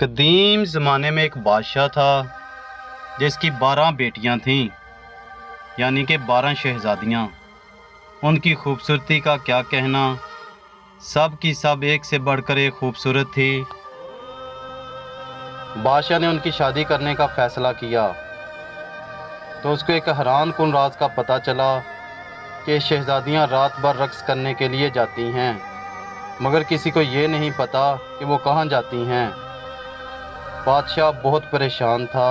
قدیم زمانے میں ایک بادشاہ تھا جس کی 12 بیٹیاں تھیں، یعنی کہ 12 شہزادیاں۔ ان کی خوبصورتی کا کیا کہنا، سب کی سب ایک سے بڑھ کر ایک خوبصورت تھی۔ بادشاہ نے ان کی شادی کرنے کا فیصلہ کیا تو اس کو ایک حیران کن راز کا پتہ چلا کہ شہزادیاں رات بھر رقص کرنے کے لیے جاتی ہیں، مگر کسی کو یہ نہیں پتا کہ وہ کہاں جاتی ہیں۔ بادشاہ بہت پریشان تھا۔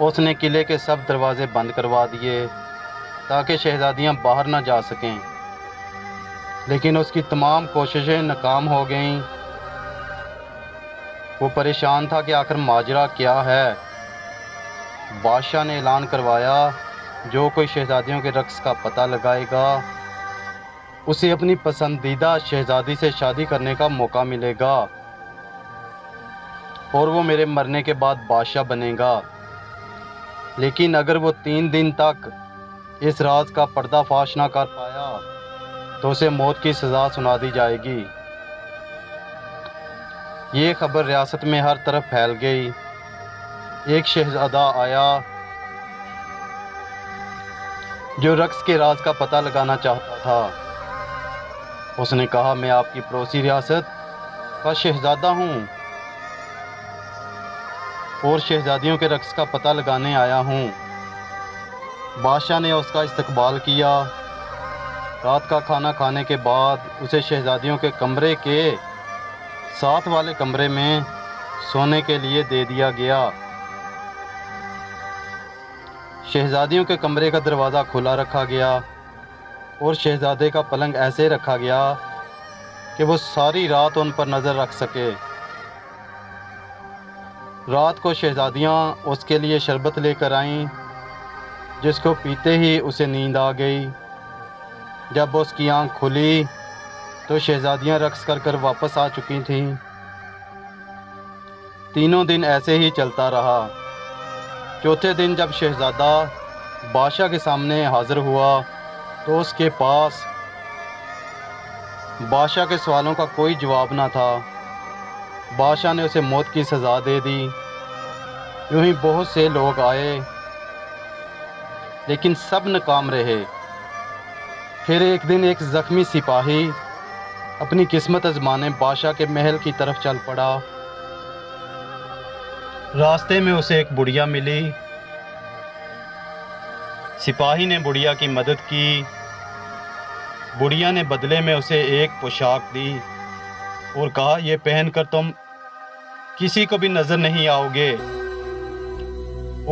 اس نے قلعے کے سب دروازے بند کروا دیے تاکہ شہزادیاں باہر نہ جا سکیں، لیکن اس کی تمام کوششیں ناکام ہو گئیں۔ وہ پریشان تھا کہ آخر ماجرا کیا ہے۔ بادشاہ نے اعلان کروایا، جو کوئی شہزادیوں کے رقص کا پتہ لگائے گا اسے اپنی پسندیدہ شہزادی سے شادی کرنے کا موقع ملے گا اور وہ میرے مرنے کے بعد بادشاہ بنے گا، لیکن اگر وہ 3 دن تک اس راز کا پردہ فاش نہ کر پایا تو اسے موت کی سزا سنا دی جائے گی۔ یہ خبر ریاست میں ہر طرف پھیل گئی۔ ایک شہزادہ آیا جو رقص کے راز کا پتہ لگانا چاہتا تھا۔ اس نے کہا، میں آپ کی پڑوسی ریاست کا شہزادہ ہوں اور شہزادیوں کے رقص کا پتہ لگانے آیا ہوں۔ بادشاہ نے اس کا استقبال کیا۔ رات کا کھانا کھانے کے بعد اسے شہزادیوں کے کمرے کے ساتھ والے کمرے میں سونے کے لیے دے دیا گیا۔ شہزادیوں کے کمرے کا دروازہ کھلا رکھا گیا اور شہزادے کا پلنگ ایسے رکھا گیا کہ وہ ساری رات ان پر نظر رکھ سکے۔ رات کو شہزادیاں اس کے لیے شربت لے کر آئیں، جس کو پیتے ہی اسے نیند آ گئی۔ جب اس کی آنکھ کھلی تو شہزادیاں رقص کر کر واپس آ چکی تھیں۔ 3 دن ایسے ہی چلتا رہا۔ چوتھے دن جب شہزادہ بادشاہ کے سامنے حاضر ہوا تو اس کے پاس بادشاہ کے سوالوں کا کوئی جواب نہ تھا۔ بادشاہ نے اسے موت کی سزا دے دی۔ یوں ہی بہت سے لوگ آئے لیکن سب ناکام رہے۔ پھر ایک دن ایک زخمی سپاہی اپنی قسمت آزمانے بادشاہ کے محل کی طرف چل پڑا۔ راستے میں اسے ایک بڑھیا ملی۔ سپاہی نے بڑھیا کی مدد کی۔ بڑھیا نے بدلے میں اسے ایک پوشاک دی اور کہا، یہ پہن کر تم کسی کو بھی نظر نہیں آؤ گے،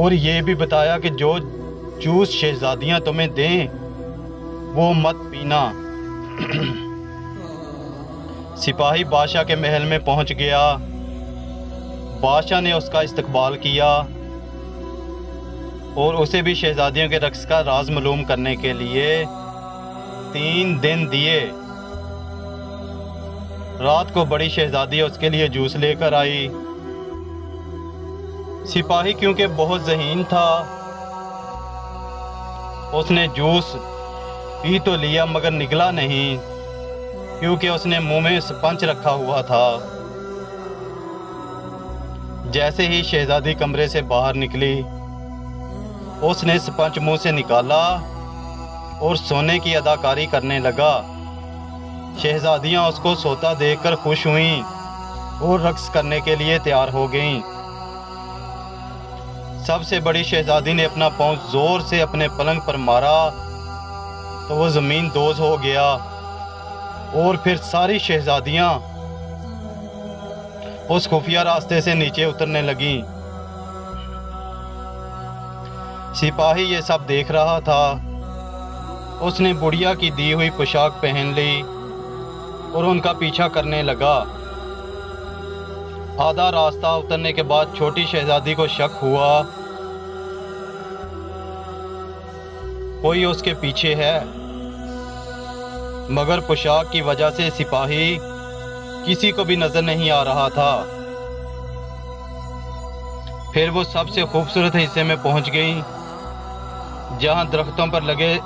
اور یہ بھی بتایا کہ جو جوس شہزادیاں تمہیں دیں وہ مت پینا۔ سپاہی بادشاہ کے محل میں پہنچ گیا۔ بادشاہ نے اس کا استقبال کیا اور اسے بھی شہزادیوں کے رقص کا راز معلوم کرنے کے لیے 3 دن دیے۔ رات کو بڑی شہزادی اس کے لیے جوس لے کر آئی۔ سپاہی کیونکہ بہت ذہین تھا، اس نے جوس پی تو لیا مگر نگلا نہیں، کیونکہ اس نے منہ میں سپنج رکھا ہوا تھا۔ جیسے ہی شہزادی کمرے سے باہر نکلی، اس نے سپنج منہ سے نکالا اور سونے کی اداکاری کرنے لگا۔ شہزادیاں اس کو سوتا دیکھ کر خوش ہوئیں اور رقص کرنے کے لیے تیار ہو گئیں۔ سب سے بڑی شہزادی نے اپنا پاؤں زور سے اپنے پلنگ پر مارا تو وہ زمین دوز ہو گیا، اور پھر ساری شہزادیاں اس خفیہ راستے سے نیچے اترنے لگیں۔ سپاہی یہ سب دیکھ رہا تھا۔ اس نے بڑھیا کی دی ہوئی پوشاک پہن لی اور ان کا پیچھا کرنے لگا۔ آدھا راستہ اترنے کے بعد چھوٹی شہزادی کو شک ہوا کوئی اس کے پیچھے ہے، مگر پوشاک کی وجہ سے سپاہی کسی کو بھی نظر نہیں آ رہا تھا۔ پھر وہ سب سے خوبصورت حصے میں پہنچ گئیں، جہاں درختوں پر لگے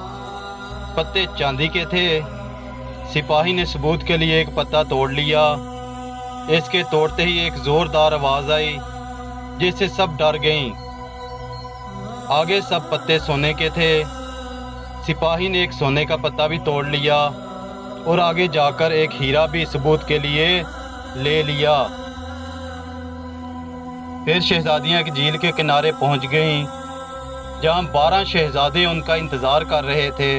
پتے چاندی کے تھے۔ سپاہی نے ثبوت کے لیے ایک پتا توڑ لیا اس کے توڑتے ہی ایک زوردار آواز آئی جس سے سب ڈر گئیں۔ آگے سب پتے سونے کے تھے۔ سپاہی نے ایک سونے کا پتا بھی توڑ لیا اور آگے جا کر ایک ہیرا بھی ثبوت کے لیے لے لیا۔ پھر شہزادیاں ایک جھیل کے کنارے پہنچ گئیں جہاں 12 شہزادے ان کا انتظار کر رہے تھے۔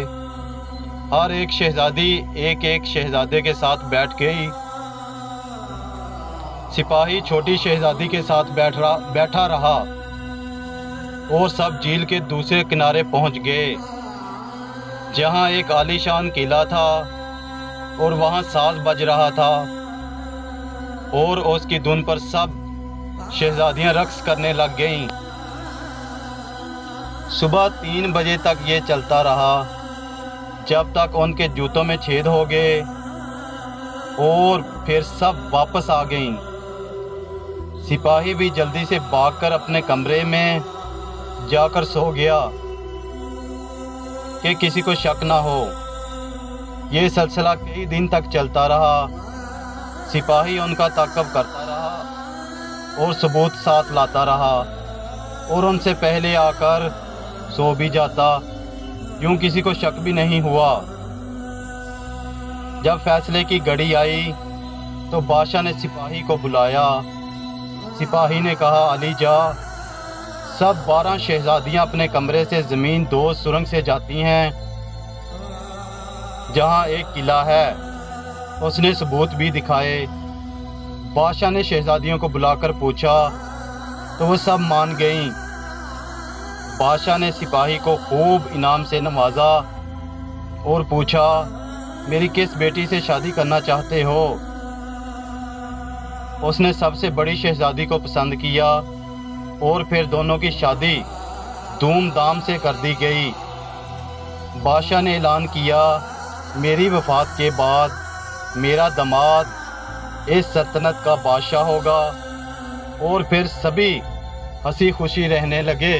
ہر ایک شہزادی ایک ایک شہزادے کے ساتھ بیٹھ گئی۔ سپاہی چھوٹی شہزادی کے ساتھ بیٹھا رہا اور سب جھیل کے دوسرے کنارے پہنچ گئے جہاں ایک عالی شان قلعہ تھا اور وہاں ساز بج رہا تھا اور اس کی دھن پر سب شہزادیاں رقص کرنے لگ گئیں۔ صبح 3 بجے تک یہ چلتا رہا جب تک ان کے جوتوں میں چھید ہو گئے اور پھر سب واپس آ گئیں۔ سپاہی بھی جلدی سے بھاگ کر اپنے کمرے میں جا کر سو گیا کہ کسی کو شک نہ ہو۔ یہ سلسلہ کئی دن تک چلتا رہا۔ سپاہی ان کا تعاقب کرتا رہا اور ثبوت ساتھ لاتا رہا اور ان سے پہلے آ کر سو بھی جاتا، یوں کسی کو شک بھی نہیں ہوا۔ جب فیصلے کی گھڑی آئی تو بادشاہ نے سپاہی کو بلایا۔ سپاہی نے کہا، علی جا، سب 12 شہزادیاں اپنے کمرے سے زمین دوز سرنگ سے جاتی ہیں جہاں ایک قلعہ ہے۔ اس نے ثبوت بھی دکھائے۔ بادشاہ نے شہزادیوں کو بلا کر پوچھا تو وہ سب مان گئیں۔ بادشاہ نے سپاہی کو خوب انعام سے نوازا اور پوچھا، میری کس بیٹی سے شادی کرنا چاہتے ہو؟ اس نے سب سے بڑی شہزادی کو پسند کیا اور پھر دونوں کی شادی دھوم دھام سے کر دی گئی۔ بادشاہ نے اعلان کیا، میری وفات کے بعد میرا داماد اس سلطنت کا بادشاہ ہوگا، اور پھر سبھی ہنسی خوشی رہنے لگے۔